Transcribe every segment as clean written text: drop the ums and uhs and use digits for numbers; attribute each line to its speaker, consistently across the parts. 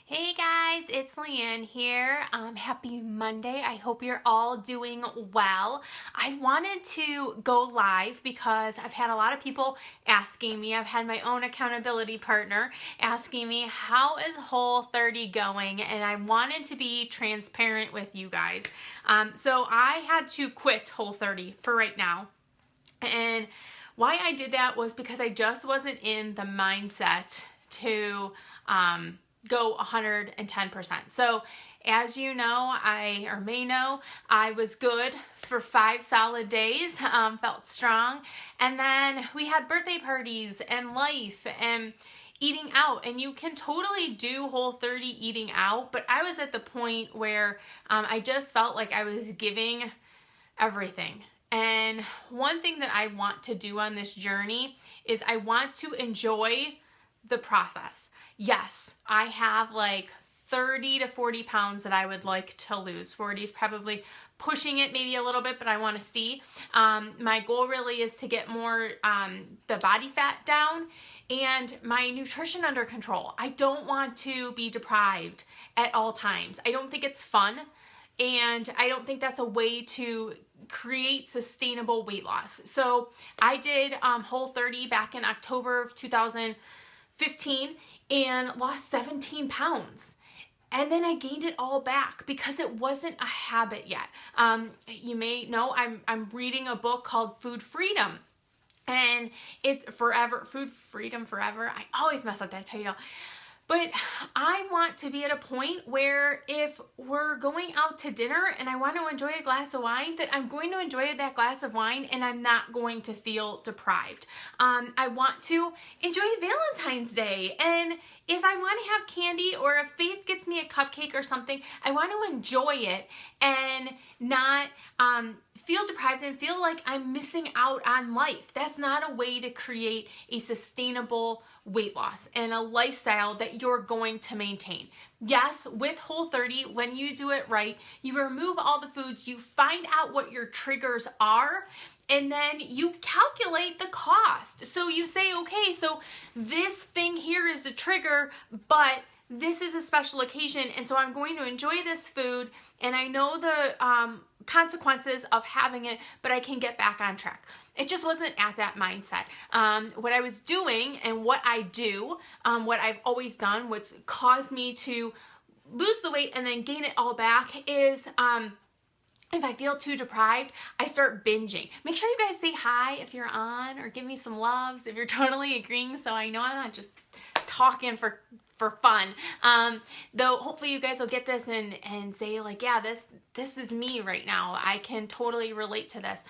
Speaker 1: Hey guys, it's Leanne here. Happy Monday. I hope you're all doing well. I wanted to go live because I've had a lot of people asking me. I've had my own accountability partner asking me, how is Whole30 going? And I wanted to be transparent with you guys. So I had to quit Whole30 for right now. And why I did that was because I just wasn't in the mindset to go 110%. So as you know, or may know, I was good for 5 solid days, felt strong. And then we had birthday parties and life and eating out, and you can totally do Whole30 eating out, but I was at the point where I just felt like I was giving everything. And one thing that I want to do on this journey is I want to enjoy the process. Yes, I have like 30 to 40 pounds that I would like to lose. 40 is probably pushing it maybe a little bit, but I want to see. My goal really is to get more the body fat down and my nutrition under control. I don't want to be deprived at all times. I don't think it's fun, and I don't think that's a way to create sustainable weight loss. So I did Whole30 back in October of 2015 and lost 17 pounds. And then I gained it all back because it wasn't a habit yet. You may know I'm reading a book called Food Freedom. And it's Food Freedom Forever. I always mess up that title. But I want to be at a point where if we're going out to dinner and I want to enjoy a glass of wine, that I'm going to enjoy that glass of wine and I'm not going to feel deprived. I want to enjoy Valentine's Day. And if I want to have candy, or if Faith gets me a cupcake or something, I want to enjoy it and not feel deprived and feel like I'm missing out on life. That's not a way to create a sustainable weight loss and a lifestyle that you're going to maintain. Yes, with Whole30, when you do it right, you remove all the foods, you find out what your triggers are, and then you calculate the cost. So you say, okay, so this thing here is a trigger, but this is a special occasion, and so I'm going to enjoy this food, and I know the consequences of having it, but I can get back on track. It just wasn't at that mindset. What I was doing and what I do, what I've always done, what's caused me to lose the weight and then gain it all back is if I feel too deprived, I start binging. Make sure you guys say hi if you're on, or give me some loves if you're totally agreeing, so I know I'm not just talking for fun. Though hopefully you guys will get this and say like, yeah, this is me right now. I can totally relate to this.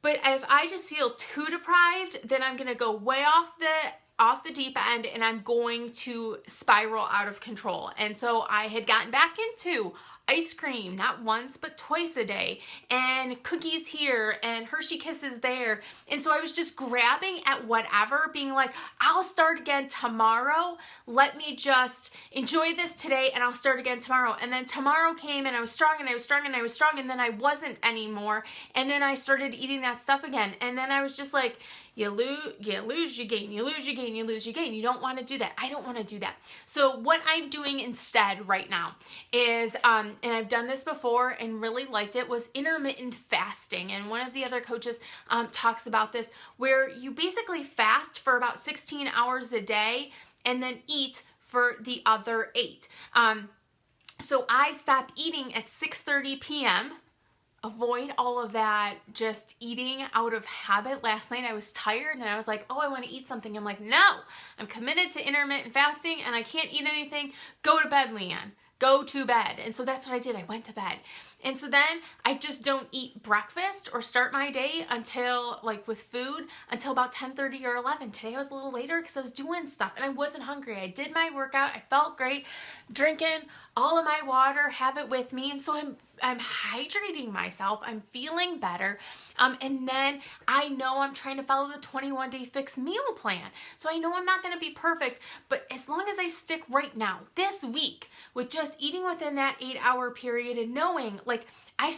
Speaker 1: But if I just feel too deprived, then I'm gonna go way off the deep end, and I'm going to spiral out of control. And so I had gotten back into ice cream, not once, but twice a day, and cookies here, and Hershey Kisses there. And so I was just grabbing at whatever, being like, I'll start again tomorrow. Let me just enjoy this today, and I'll start again tomorrow. And then tomorrow came, and I was strong, and I was strong, and I was strong, and then I wasn't anymore. And then I started eating that stuff again. And then I was just like, you lose, you gain, you lose, you gain, you lose, you gain. You don't want to do that. I don't want to do that. So what I'm doing instead right now is, and I've done this before and really liked it, was intermittent fasting. And one of the other coaches talks about this, where you basically fast for about 16 hours a day and then eat for the other 8. So I stop eating at 6:30 p.m., avoid all of that just eating out of habit. Last night I was tired and I was like, oh, I want to eat something. I'm like, no, I'm committed to intermittent fasting and I can't eat anything. Go to bed, Leanne. Go to bed. And so that's what I did. I went to bed. And so then I just don't eat breakfast or start my day until, like with food, until about 10:30 or 11. Today I was a little later because I was doing stuff and I wasn't hungry. I did my workout. I felt great, drinking all of my water, have it with me. And so I'm hydrating myself. I'm feeling better. And then I know I'm trying to follow the 21-day fixed meal plan. So I know I'm not going to be perfect, but as long as I stick right now, this week, with just eating within that 8-hour period and knowing, like, I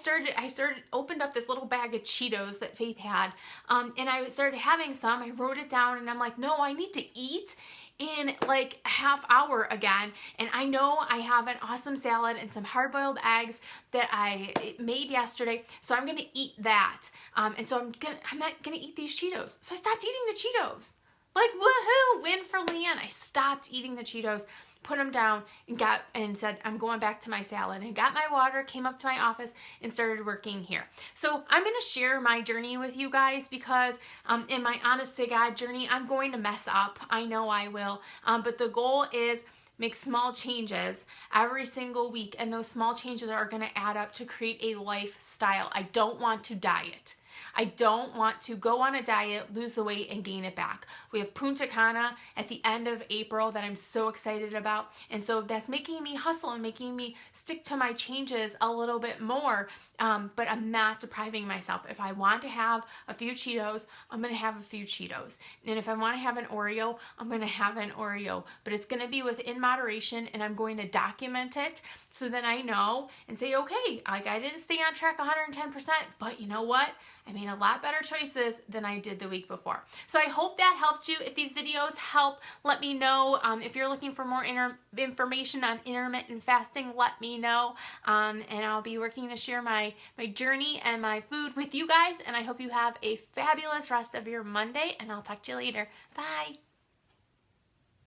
Speaker 1: opened up this little bag of Cheetos that Faith had, and I started having some. I wrote it down, and I'm like, no, I need to eat in like a half hour again. And I know I have an awesome salad and some hard-boiled eggs that I made yesterday, so I'm gonna eat that. And so I'm not gonna eat these Cheetos. So I stopped eating the Cheetos. Like, woohoo, win for Leanne. I stopped eating the Cheetos, put them down, and said, I'm going back to my salad, and got my water, came up to my office, and started working here. So I'm going to share my journey with you guys because in my honest to God journey, I'm going to mess up. I know I will. But the goal is make small changes every single week, and those small changes are going to add up to create a lifestyle. I don't want to diet. I don't want to go on a diet, lose the weight, and gain it back. We have Punta Cana at the end of April that I'm so excited about. And so that's making me hustle and making me stick to my changes a little bit more. But I'm not depriving myself. If I want to have a few Cheetos, I'm going to have a few Cheetos. And if I want to have an Oreo, I'm going to have an Oreo. But it's going to be within moderation, and I'm going to document it so that I know and say, okay, like I didn't stay on track 110%, but you know what? I made a lot better choices than I did the week before. So I hope that helped you. If these videos help, let me know. If you're looking for more information on intermittent fasting, let me know. And I'll be working to share my journey and my food with you guys. And I hope you have a fabulous rest of your Monday, and I'll talk to you later. Bye.